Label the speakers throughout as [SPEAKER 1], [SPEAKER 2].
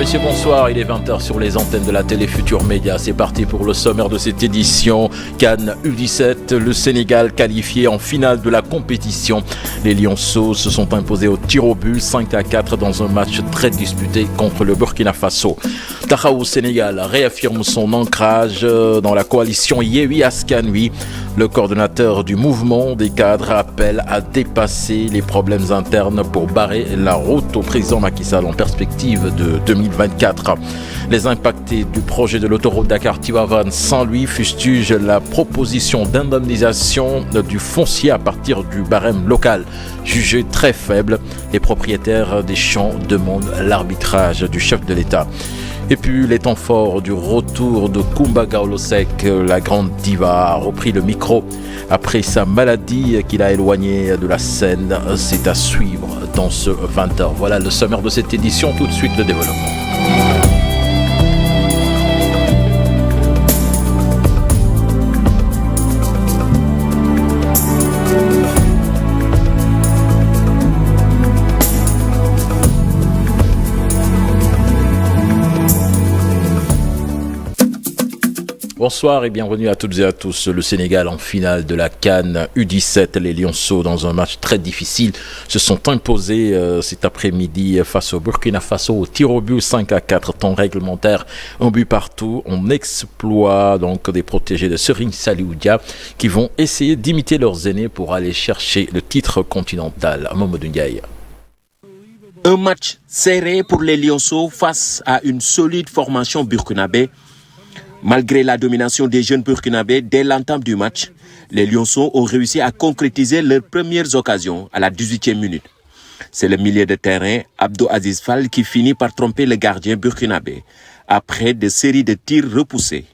[SPEAKER 1] messieurs, bonsoir. Il est 20h sur les antennes de la télé Futur Média. C'est parti pour le sommaire de cette édition. CAN U17, le Sénégal qualifié en finale de la compétition. Les Lionceaux se sont imposés au tir au but 5-4 dans un match très disputé contre le Burkina Faso. Taxawu Sénégal réaffirme son ancrage dans la coalition Yewwi Askan Wi. Le coordonnateur du mouvement des cadres appelle à dépasser les problèmes internes pour barrer la route au président Macky Sall en perspective de 2024. Les impactés du projet de l'autoroute Dakar-Tivaouane sans lui fustigent la proposition d'indemnisation du foncier à partir du barème local, jugé très faible. Les propriétaires des champs demandent l'arbitrage du chef de l'État. Et puis les temps forts du retour de Kumba Gawlo Seck, la grande diva a repris le micro après sa maladie qui l'a éloigné de la scène. C'est à suivre dans ce 20h. Voilà le sommaire de cette édition, tout de suite le développement. Bonsoir et bienvenue à toutes et à tous. Le Sénégal en finale de la CAN U17. Les Lionceaux, dans un match très difficile, se sont imposés cet après-midi face au Burkina Faso au tir au but 5-4, temps réglementaire, un but partout. On exploit donc des protégés de Serigne Saliou Dia qui vont essayer d'imiter leurs aînés pour aller chercher le titre continental. Mamadou Ndiaye.
[SPEAKER 2] Un match serré pour les Lionceaux face à une solide formation burkinabé. Malgré la domination des jeunes burkinabés dès l'entame du match, les Lionceaux ont réussi à concrétiser leurs premières occasions à la 18e minute. C'est le milieu de terrain Abdou Aziz Fall qui finit par tromper le gardien burkinabé après des séries de tirs repoussés.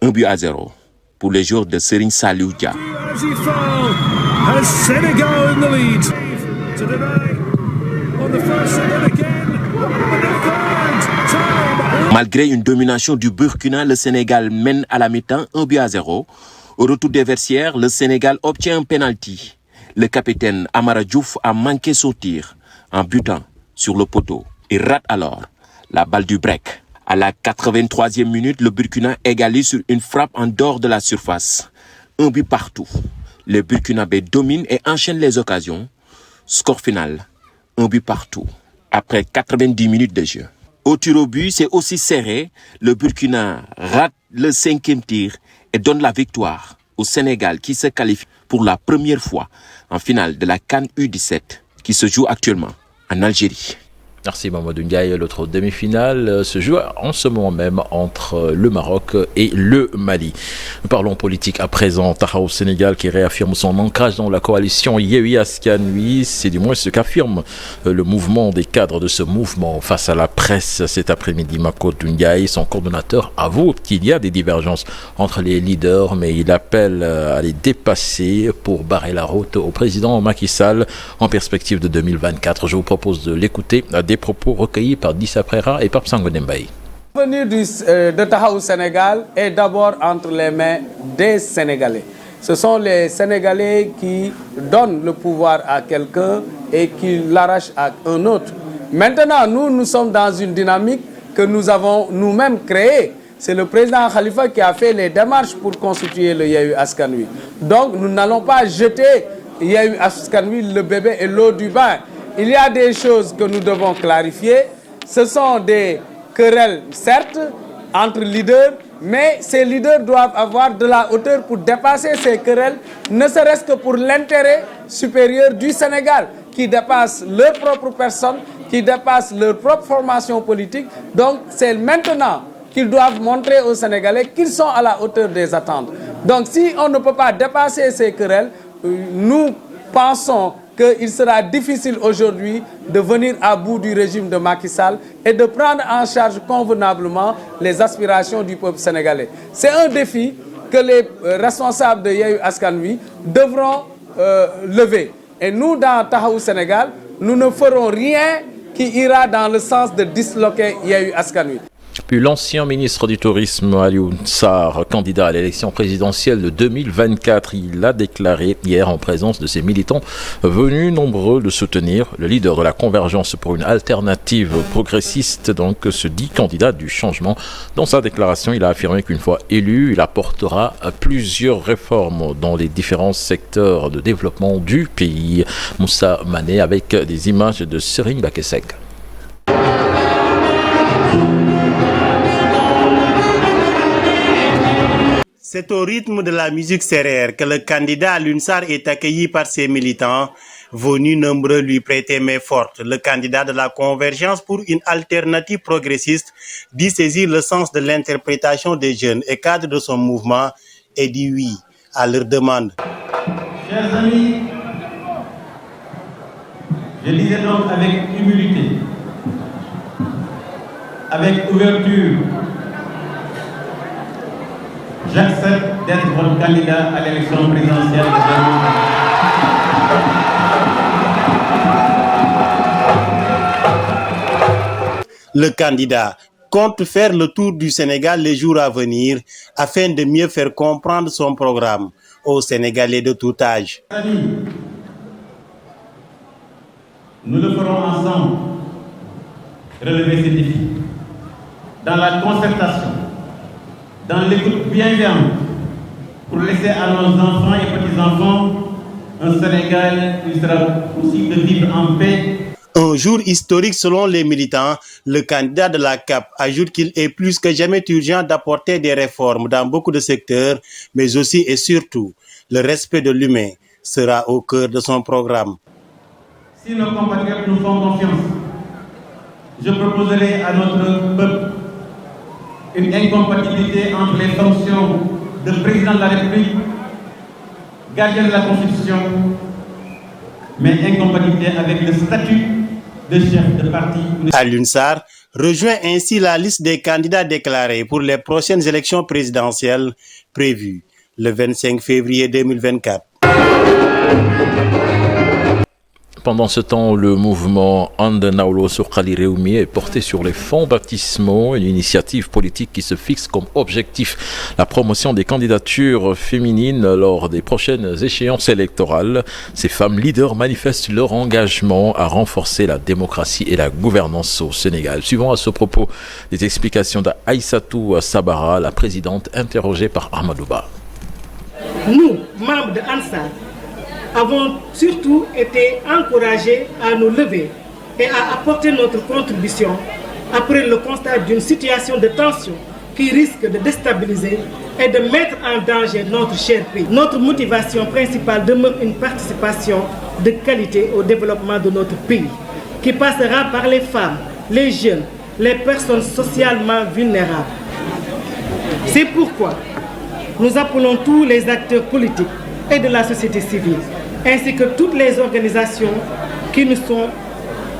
[SPEAKER 2] 1-0 pour les joueurs de Serigne Saliou Dia. Malgré une domination du Burkina, le Sénégal mène à la mi-temps 1-0. Au retour des vestiaires, le Sénégal obtient un penalty. Le capitaine Amara Diouf a manqué son tir en butant sur le poteau. Il rate alors la balle du break. À la 83e minute, le Burkina égalise sur une frappe en dehors de la surface. Un but partout. Le Burkinabé domine et enchaîne les occasions. Score final, un but partout. Après 90 minutes de jeu. Au tir au but, c'est aussi serré. Le Burkina rate le 5e tir et donne la victoire au Sénégal qui se qualifie pour la première fois en finale de la CAN U17 qui se joue actuellement en Algérie.
[SPEAKER 1] Merci Mamadou Ndiaye. L'autre demi-finale se joue en ce moment même entre le Maroc et le Mali. Nous parlons politique à présent. Taxawu Sénégal qui réaffirme son ancrage dans la coalition Yewwi Askan Wi. C'est du moins ce qu'affirme le mouvement des cadres de ce mouvement face à la presse cet après-midi. Makodou Ndiaye, son coordonnateur, avoue qu'il y a des divergences entre les leaders, mais il appelle à les dépasser pour barrer la route au président Macky Sall en perspective de 2024. Je vous propose de l'écouter. Des propos recueillis par Dissa Prera et Pape Sangoné Mbaye.
[SPEAKER 3] L'avenir de Taxawu Sénégal est d'abord entre les mains des Sénégalais. Ce sont les Sénégalais qui donnent le pouvoir à quelqu'un et qui l'arrachent à un autre. Maintenant, nous sommes dans une dynamique que nous avons nous-mêmes créée. C'est le président Khalifa qui a fait les démarches pour constituer le Yewwi Askan Wi. Donc, nous n'allons pas jeter Yewwi Askan Wi, le bébé et l'eau du bain. Il y a des choses que nous devons clarifier. Ce sont des querelles, certes, entre leaders, mais ces leaders doivent avoir de la hauteur pour dépasser ces querelles, ne serait-ce que pour l'intérêt supérieur du Sénégal, qui dépasse leur propre personne, qui dépasse leur propre formation politique. Donc, c'est maintenant qu'ils doivent montrer aux Sénégalais qu'ils sont à la hauteur des attentes. Donc, si on ne peut pas dépasser ces querelles, nous pensons qu'il sera difficile aujourd'hui de venir à bout du régime de Macky Sall et de prendre en charge convenablement les aspirations du peuple sénégalais. C'est un défi que les responsables de Yewwi Askan Wi devront lever. Et nous, dans Taxawu Sénégal, nous ne ferons rien qui ira dans le sens de disloquer Yewwi Askan Wi.
[SPEAKER 1] Puis l'ancien ministre du Tourisme, Alioune Sarr, candidat à l'élection présidentielle de 2024, il a déclaré hier en présence de ses militants venus nombreux de soutenir le leader de la Convergence pour une alternative progressiste, donc se dit candidat du changement. Dans sa déclaration, il a affirmé qu'une fois élu, il apportera plusieurs réformes dans les différents secteurs de développement du pays. Moussa Mané avec des images de Serigne Bakesek.
[SPEAKER 4] C'est au rythme de la musique sérère que le candidat Alioune Sarr est accueilli par ses militants, venus nombreux lui prêter main forte. Le candidat de la Convergence pour une alternative progressiste dit saisir le sens de l'interprétation des jeunes et cadres de son mouvement et dit oui à leur demande.
[SPEAKER 5] Chers amis, je disais donc avec humilité, avec ouverture, j'accepte d'être votre candidat à l'élection présidentielle de 2024.
[SPEAKER 4] Le candidat compte faire le tour du Sénégal les jours à venir afin de mieux faire comprendre son programme aux Sénégalais de tout âge.
[SPEAKER 5] Nous le ferons ensemble, relever ces défis, dans la concertation, dans l'écoute bienveillante, pour laisser à nos enfants et petits-enfants un Sénégal qui sera possible de vivre en paix.
[SPEAKER 4] Un jour historique selon les militants, le candidat de la CAP ajoute qu'il est plus que jamais urgent d'apporter des réformes dans beaucoup de secteurs, mais aussi et surtout, le respect de l'humain sera au cœur de son programme.
[SPEAKER 5] Si nos compatriotes nous font confiance, je proposerai à notre peuple une incompatibilité entre les fonctions de président de la République, gardien de la Constitution, mais incompatibilité avec le statut de chef de parti.
[SPEAKER 4] Alioune Sarr rejoint ainsi la liste des candidats déclarés pour les prochaines élections présidentielles prévues le 25 février 2024.
[SPEAKER 1] Pendant ce temps, le mouvement Andenaulo Surkali Réumi est porté sur les fonds baptismaux, une initiative politique qui se fixe comme objectif la promotion des candidatures féminines lors des prochaines échéances électorales. Ces femmes leaders manifestent leur engagement à renforcer la démocratie et la gouvernance au Sénégal. Suivant à ce propos les explications d'Aïssatou Sabara, la présidente interrogée par Ahmadouba.
[SPEAKER 6] Nous, membres de Ansar, avons surtout été encouragés à nous lever et à apporter notre contribution après le constat d'une situation de tension qui risque de déstabiliser et de mettre en danger notre cher pays. Notre motivation principale demeure une participation de qualité au développement de notre pays, qui passera par les femmes, les jeunes, les personnes socialement vulnérables. C'est pourquoi nous appelons tous les acteurs politiques et de la société civile, ainsi que toutes les organisations qui ne sont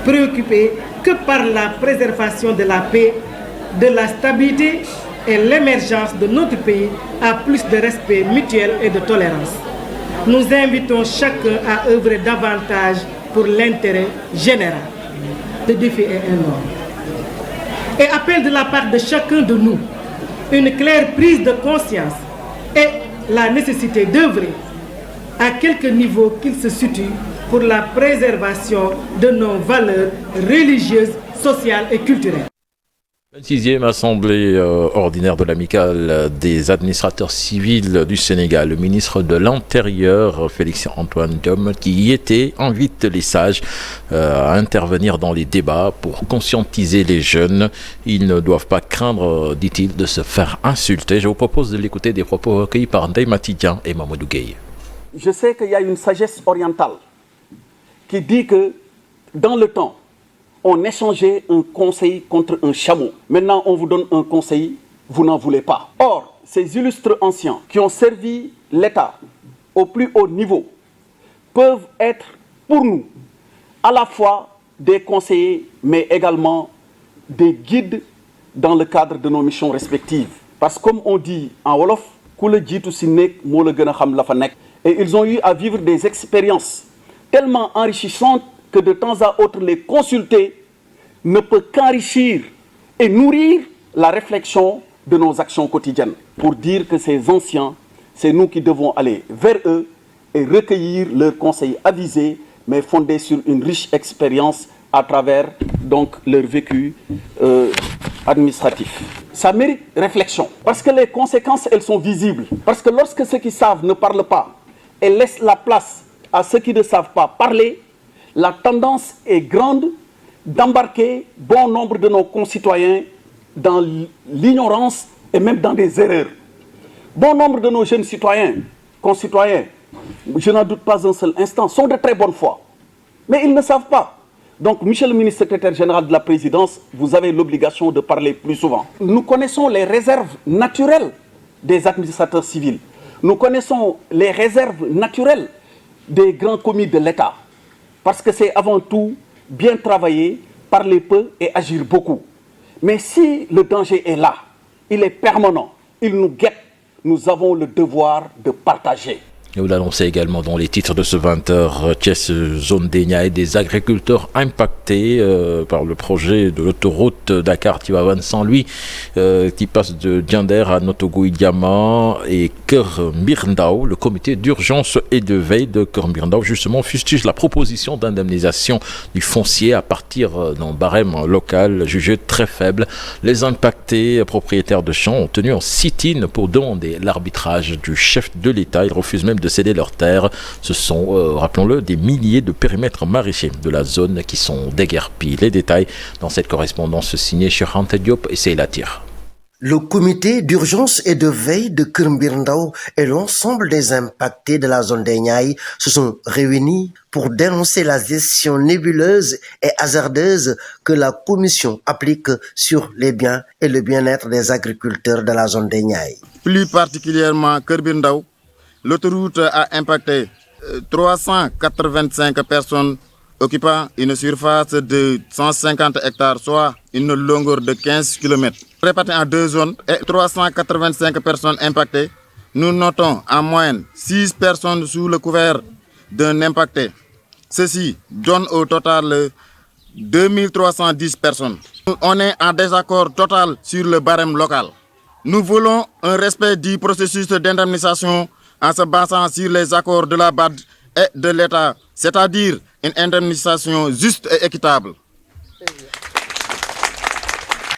[SPEAKER 6] préoccupées que par la préservation de la paix, de la stabilité et l'émergence de notre pays à plus de respect mutuel et de tolérance. Nous invitons chacun à œuvrer davantage pour l'intérêt général. Le défi est énorme. Et appelle de la part de chacun de nous une claire prise de conscience et la nécessité d'œuvrer à quelque niveau qu'il se situe pour la préservation de nos valeurs religieuses, sociales et culturelles.
[SPEAKER 1] 26e assemblée ordinaire de l'amicale des administrateurs civils du Sénégal. Le ministre de l'Intérieur, Félix-Antoine Diome, qui y était, invite les sages à intervenir dans les débats pour conscientiser les jeunes. Ils ne doivent pas craindre, dit-il, de se faire insulter. Je vous propose de l'écouter des propos recueillis par Ndeye Matidian et Mamadou Gueye.
[SPEAKER 7] Je sais qu'il y a une sagesse orientale qui dit que dans le temps, on échangeait un conseil contre un chameau. Maintenant, on vous donne un conseil, vous n'en voulez pas. Or, ces illustres anciens qui ont servi l'État au plus haut niveau peuvent être pour nous à la fois des conseillers, mais également des guides dans le cadre de nos missions respectives. Parce que comme on dit en Wolof, et ils ont eu à vivre des expériences tellement enrichissantes que de temps à autre les consulter ne peut qu'enrichir et nourrir la réflexion de nos actions quotidiennes pour dire que ces anciens, c'est nous qui devons aller vers eux et recueillir leurs conseils avisés, mais fondés sur une riche expérience à travers donc leur vécu administratif. Ça mérite réflexion, parce que les conséquences, elles sont visibles. Parce que lorsque ceux qui savent ne parlent pas et laissent la place à ceux qui ne savent pas parler, la tendance est grande d'embarquer bon nombre de nos concitoyens dans l'ignorance et même dans des erreurs. Bon nombre de nos jeunes concitoyens, je n'en doute pas un seul instant, sont de très bonne foi. Mais ils ne savent pas. Donc, monsieur le ministre secrétaire général de la présidence, vous avez l'obligation de parler plus souvent. Nous connaissons les réserves naturelles des administrateurs civils. Nous connaissons les réserves naturelles des grands commis de l'État. Parce que c'est avant tout bien travailler, parler peu et agir beaucoup. Mais si le danger est là, il est permanent, il nous guette, nous avons le devoir de partager.
[SPEAKER 1] Et vous l'annoncez également dans les titres de ce 20h, Thiès, zone des Niayes, des agriculteurs impactés par le projet de l'autoroute Dakar-Tivaouane-Saint-Louis qui passe de Diender à Notogouy-Diama et Keur Mbirndao. Le comité d'urgence et de veille de Keur Mbirndao justement fustige la proposition d'indemnisation du foncier à partir d'un barème local jugé très faible. Les impactés propriétaires de champs ont tenu en sit-in pour demander l'arbitrage du chef de l'État. Ils refusent même de céder leurs terres. Ce sont, rappelons-le, des milliers de périmètres maraîchers de la zone qui sont déguerpis. Les détails dans cette correspondance signée Cheikh Anta Diop et Seyla Tir.
[SPEAKER 8] Le comité d'urgence et de veille de Keur Mbirndao et l'ensemble des impactés de la zone des Niayes se sont réunis pour dénoncer la gestion nébuleuse et hasardeuse que la commission applique sur les biens et le bien-être des agriculteurs de la zone des Niayes.
[SPEAKER 9] Plus particulièrement Keur Mbirndao, l'autoroute a impacté 385 personnes occupant une surface de 150 hectares, soit une longueur de 15 km. Répartie en deux zones et 385 personnes impactées, nous notons en moyenne 6 personnes sous le couvert d'un impacté. Ceci donne au total 2310 personnes. On est en désaccord total sur le barème local. Nous voulons un respect du processus d'indemnisation en se basant sur les accords de la BAD et de l'État, c'est-à-dire une indemnisation juste et équitable.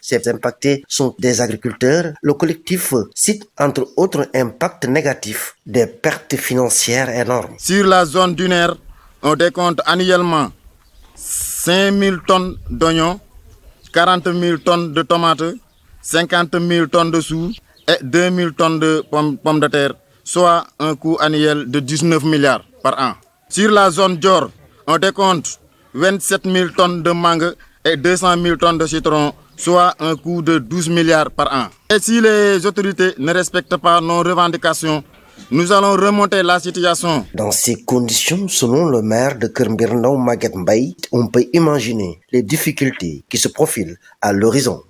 [SPEAKER 8] Ces impactés sont des agriculteurs. Le collectif cite entre autres impacts négatifs des pertes financières énormes.
[SPEAKER 9] Sur la zone dunaire, on décompte annuellement 5 000 tonnes d'oignons, 40 000 tonnes de tomates, 50 000 tonnes de choux et 2 000 tonnes de pommes de terre, soit un coût annuel de 19 milliards par an. Sur la zone Dior, on décompte 27 000 tonnes de mangue et 200 000 tonnes de citron, soit un coût de 12 milliards par an. Et si les autorités ne respectent pas nos revendications, nous allons remonter la situation.
[SPEAKER 8] Dans ces conditions, selon le maire de Keur Mbirndao, Maguette Mbaye, on peut imaginer les difficultés qui se profilent à l'horizon.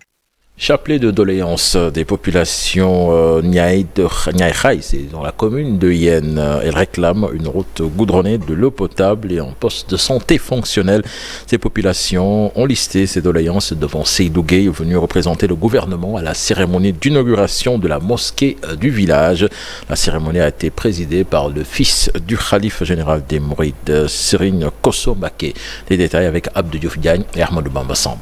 [SPEAKER 1] Chapelet de doléances des populations Niayes de Niayes, c'est dans la commune de Yen. Elles réclament une route goudronnée, de l'eau potable et un poste de santé fonctionnel. Ces populations ont listé ces doléances devant Seydou Gueye, venu représenter le gouvernement à la cérémonie d'inauguration de la mosquée du village. La cérémonie a été présidée par le fils du khalife général des Mourides, Serigne Kosso Mbacké. Les détails avec Abdou Diouf Diagne et Ahmadou Bamba Samb.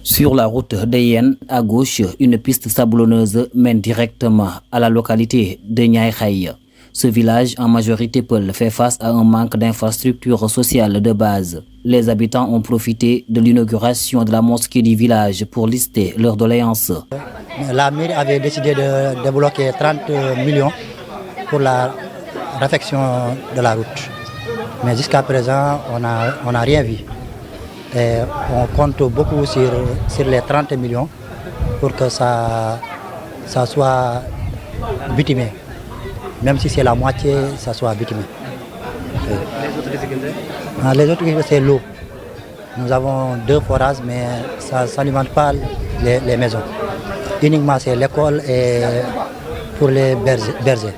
[SPEAKER 10] Sur la route de Yen, à gauche, une piste sablonneuse mène directement à la localité de Niayes. Ce village, en majorité peul, fait face à un manque d'infrastructures sociales de base. Les habitants ont profité de l'inauguration de la mosquée du village pour lister leurs doléances.
[SPEAKER 11] La mairie avait décidé de débloquer 30 millions pour la réfection de la route. Mais jusqu'à présent, on n'a rien vu. Et on compte beaucoup sur les 30 millions pour que ça soit bitumé. Même si c'est la moitié, ça soit bitumé. Les autres difficultés, c'est l'eau. Nous avons 2 forages, mais ça n'alimente pas les maisons. Uniquement, c'est l'école et pour les bergers.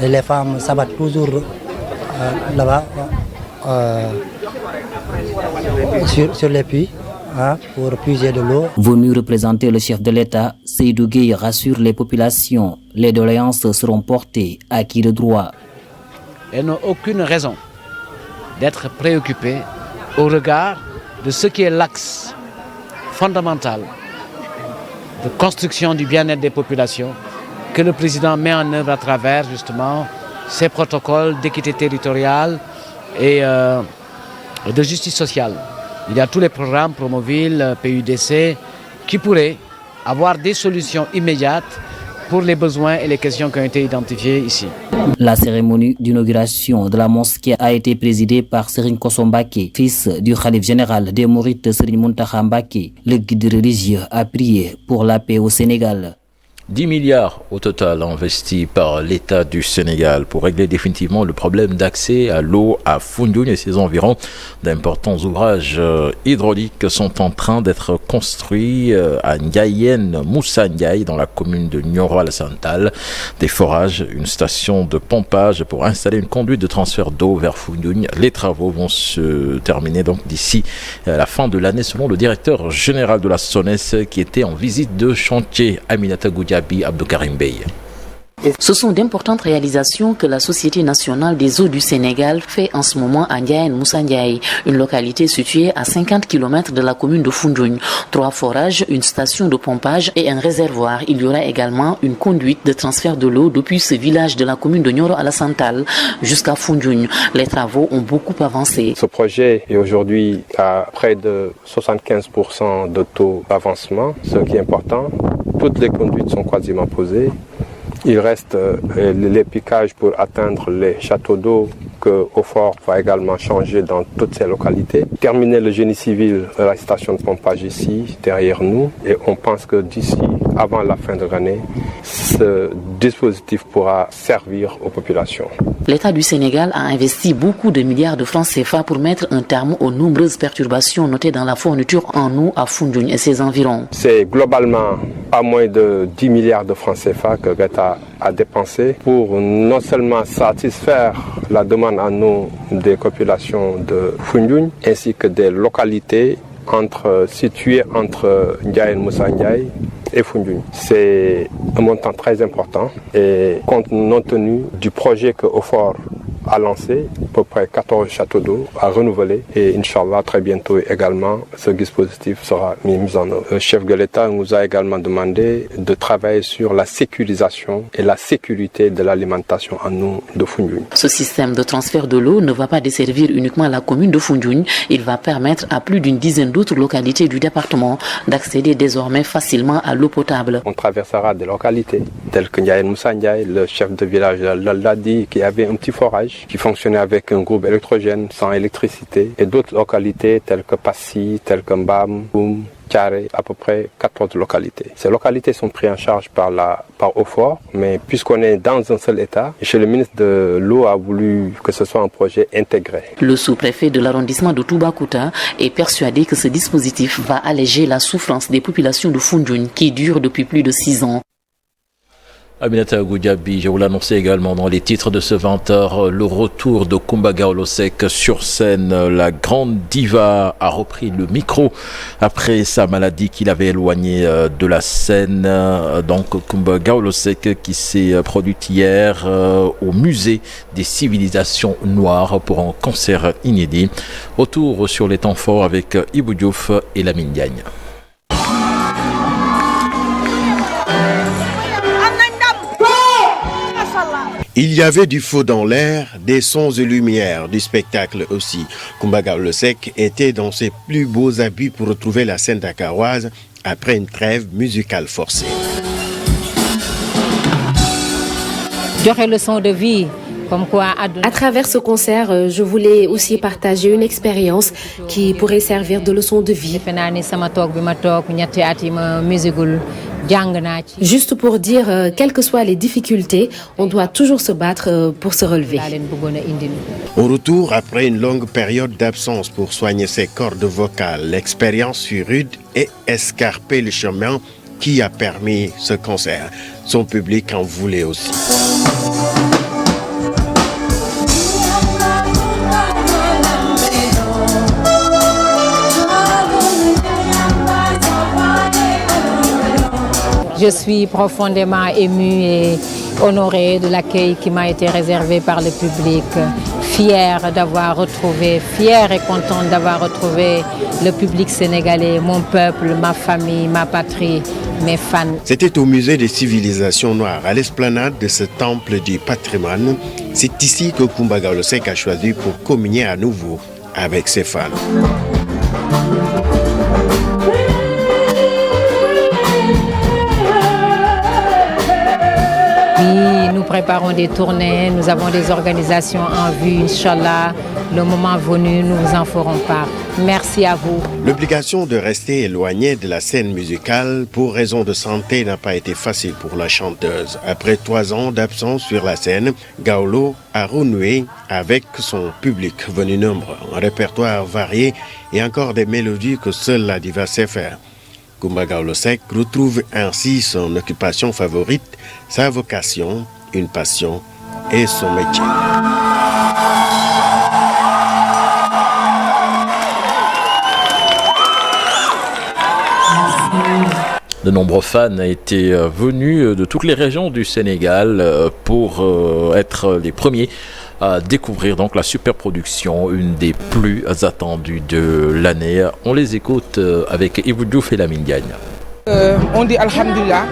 [SPEAKER 11] Et les femmes s'abattent toujours là-bas. Sur les puits pour puiser de l'eau.
[SPEAKER 10] Venu représenter le chef de l'État, Seydou Gueye rassure les populations. Les doléances seront portées à qui de droit.
[SPEAKER 12] Elles n'ont aucune raison d'être préoccupées au regard de ce qui est l'axe fondamental de construction du bien-être des populations que le président met en œuvre à travers justement ces protocoles d'équité territoriale et de justice sociale. Il y a tous les programmes Promoville, PUDC qui pourraient avoir des solutions immédiates pour les besoins et les questions qui ont été identifiées ici.
[SPEAKER 10] La cérémonie d'inauguration de la mosquée a été présidée par Serigne Kosso Mbacké, fils du khalife général des Mourides Serigne Mountakha Mbacké. Le guide religieux a prié pour la paix au Sénégal.
[SPEAKER 1] 10 milliards au total investis par l'État du Sénégal pour régler définitivement le problème d'accès à l'eau à Foundiougne et ses environs. D'importants ouvrages hydrauliques sont en train d'être construits à Ndiayène Moussa Ndiaye dans la commune de Nioro Alassane. Des forages, une station de pompage pour installer une conduite de transfert d'eau vers Foundiougne. Les travaux vont se terminer donc d'ici la fin de l'année selon le directeur général de la SONES qui était en visite de chantier. Aminata Goudiaby, Abdou Karim Bey.
[SPEAKER 13] Ce sont d'importantes réalisations que la Société nationale des eaux du Sénégal fait en ce moment à Ndiayène Moussa Ndiaye, une localité située à 50 km de la commune de Foundiougne. 3 forages, une station de pompage et un réservoir. Il y aura également une conduite de transfert de l'eau depuis ce village de la commune de Nioro Alassane jusqu'à Foundiougne. Les travaux ont beaucoup avancé.
[SPEAKER 14] Ce projet est aujourd'hui à près de 75% de taux d'avancement, ce qui est important. Toutes les conduites sont quasiment posées. Il reste les piquages pour atteindre les châteaux d'eau que Aufort va également changer dans toutes ces localités. Terminer le génie civil de la station de pompage ici, derrière nous. Et on pense que d'ici, avant la fin de l'année, ce dispositif pourra servir aux populations.
[SPEAKER 13] L'État du Sénégal a investi beaucoup de milliards de francs CFA pour mettre un terme aux nombreuses perturbations notées dans la fourniture en eau à Foundiougne et ses environs.
[SPEAKER 14] C'est globalement pas moins de 10 milliards de francs CFA que l'État a dépensé pour non seulement satisfaire la demande en eau des populations de Foundiougne ainsi que des localités situées entre Ndiayène Moussa Ndiaye et Foundiougne. C'est un montant très important et compte tenu du projet que Aufort a lancé, à peu près 14 châteaux d'eau à renouveler et Inch'Allah très bientôt également ce dispositif sera mis en œuvre. Le chef de l'État nous a également demandé de travailler sur la sécurisation et la sécurité de l'alimentation en eau de Foundiougne.
[SPEAKER 13] Ce système de transfert de l'eau ne va pas desservir uniquement la commune de Foundiougne, il va permettre à plus d'une dizaine d'autres localités du département d'accéder désormais facilement à l'eau potable.
[SPEAKER 14] On traversera des localités telles que Ndiayène Moussa Ndiaye, le chef de village l'a dit, qui avait un petit forage qui fonctionnait avec un groupe électrogène sans électricité et d'autres localités telles que Passy, telles que Mbam, Boum, Thiaré, à peu près 14 localités. Ces localités sont prises en charge par Aufort, mais puisqu'on est dans un seul État, chez le ministre de l'eau a voulu que ce soit un projet intégré.
[SPEAKER 13] Le sous-préfet de l'arrondissement de Toubacouta est persuadé que ce dispositif va alléger la souffrance des populations de Foundiougne qui dure depuis plus de 6 ans.
[SPEAKER 1] Aminata Goudiaby, je vous l'annonçais également dans les titres de ce 20h, le retour de Coumba Gawlo Seck sur scène. La grande diva a repris le micro après sa maladie qu'il avait éloignée de la scène. Donc Coumba Gawlo Seck qui s'est produite hier au musée des civilisations noires pour un concert inédit. Retour sur les temps forts avec Ibou Diouf et Lamine Diagne.
[SPEAKER 15] Il y avait du feu dans l'air, des sons et lumières, du spectacle aussi. Coumba Gawlo Seck était dans ses plus beaux habits pour retrouver la scène dakaroise après une trêve musicale forcée.
[SPEAKER 16] J'aurais leçon de vie. À travers ce concert, je voulais aussi partager une expérience qui pourrait servir de leçon de vie. Juste pour dire, quelles que soient les difficultés, on doit toujours se battre pour se relever.
[SPEAKER 15] Au retour, après une longue période d'absence pour soigner ses cordes vocales, l'expérience fut rude et escarper le chemin qui a permis ce concert. Son public en voulait aussi.
[SPEAKER 17] Je suis profondément émue et honorée de l'accueil qui m'a été réservé par le public. Fière d'avoir retrouvé, fière et contente d'avoir retrouvé le public sénégalais, mon peuple, ma famille, ma patrie, mes fans.
[SPEAKER 15] C'était au musée des civilisations noires, à l'esplanade de ce temple du patrimoine. C'est ici que Coumba Gawlo Seck a choisi pour communier à nouveau avec ses fans.
[SPEAKER 17] Oui, nous préparons des tournées, nous avons des organisations en vue, Inch'Allah. Le moment venu, nous vous en ferons part. Merci à vous.
[SPEAKER 15] L'obligation de rester éloignée de la scène musicale pour raison de santé n'a pas été facile pour la chanteuse. Après 3 ans d'absence sur la scène, Gawlo a renoué avec son public venu nombreux, un répertoire varié et encore des mélodies que seule la diva sait faire. Coumba Gawlo Seck retrouve ainsi son occupation favorite, sa vocation, une passion et son métier.
[SPEAKER 1] De nombreux fans étaient venus de toutes les régions du Sénégal pour être les premiers à découvrir donc la superproduction, une des plus attendues de l'année. On les écoute avec Ibou Diouf et Lamine Diagne.
[SPEAKER 18] On dit Alhamdulillah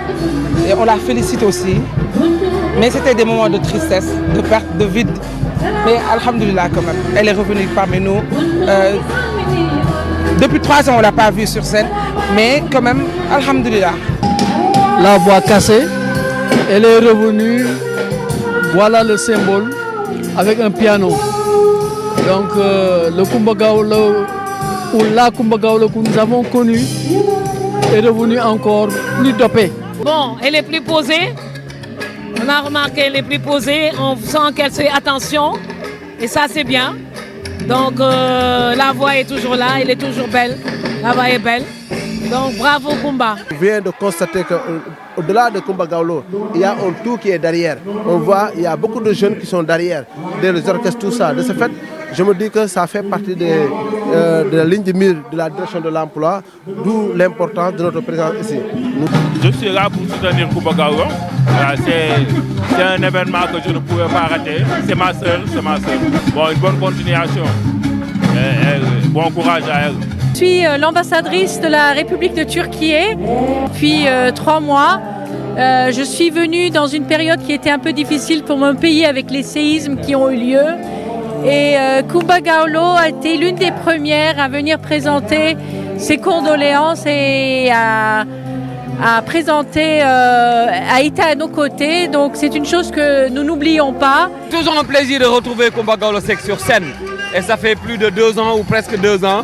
[SPEAKER 18] et on la félicite aussi. Mais c'était des moments de tristesse, de perte, de vide. Mais Alhamdulillah quand même, elle est revenue parmi nous. Depuis 3 ans, on ne l'a pas vue sur scène, mais quand même, Alhamdulillah.
[SPEAKER 19] La voix cassée, elle est revenue, voilà le symbole, avec un piano. Donc le Coumba Gawlo, ou la Coumba Gawlo que nous avons connu, est revenue encore plus dopée.
[SPEAKER 20] Bon, elle est plus posée. On a remarqué qu'elle est plus posée, on sent qu'elle fait attention, et ça c'est bien. Donc la voix est toujours là, elle est toujours belle, la voix est belle. Donc bravo Coumba.
[SPEAKER 21] On vient de constater qu'au-delà de Coumba Gawlo, il y a un tout qui est derrière. On voit il y a beaucoup de jeunes qui sont derrière, des orchestres, tout ça. De ce fait, je me dis que ça fait partie de la ligne de mire de la direction de l'emploi, d'où l'importance de notre présence ici.
[SPEAKER 22] Je suis là pour soutenir Coumba Gawlo. C'est un événement que je ne pouvais pas rater. C'est ma sœur, Bon, une bonne continuation. Bon courage à elle.
[SPEAKER 23] Je suis l'ambassadrice de la République de Turquie depuis 3 mois. Je suis venue dans une période qui était un peu difficile pour mon pays avec les séismes qui ont eu lieu. Et Coumba Gawlo a été l'une des premières à venir présenter ses condoléances et à présenter, à être à nos côtés. Donc c'est une chose que nous n'oublions pas.
[SPEAKER 24] Toujours un plaisir de retrouver Coumba Gawlo Seck sur scène. Et ça fait plus de 2 ans ou presque 2 ans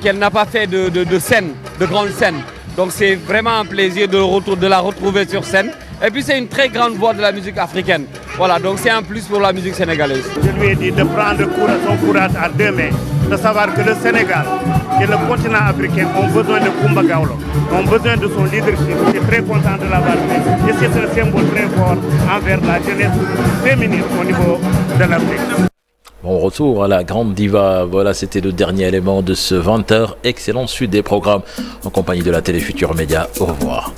[SPEAKER 24] qu'elle n'a pas fait de scène, de grande scène. Donc c'est vraiment un plaisir de la retrouver sur scène. Et puis c'est une très grande voix de la musique africaine. Voilà, donc c'est un plus pour la musique sénégalaise.
[SPEAKER 4] Je lui ai dit de prendre son courage à 2 mains, de savoir que le Sénégal et le continent africain ont besoin de Coumba Gawlo, ont besoin de son leadership. Je suis très content de l'avoir fait. Et c'est un symbole très fort envers la jeunesse féminine au niveau de l'Afrique.
[SPEAKER 1] Bon retour à la grande diva, voilà c'était le dernier élément de ce 20h, excellente suite des programmes en compagnie de la Télé Futur Média, au revoir.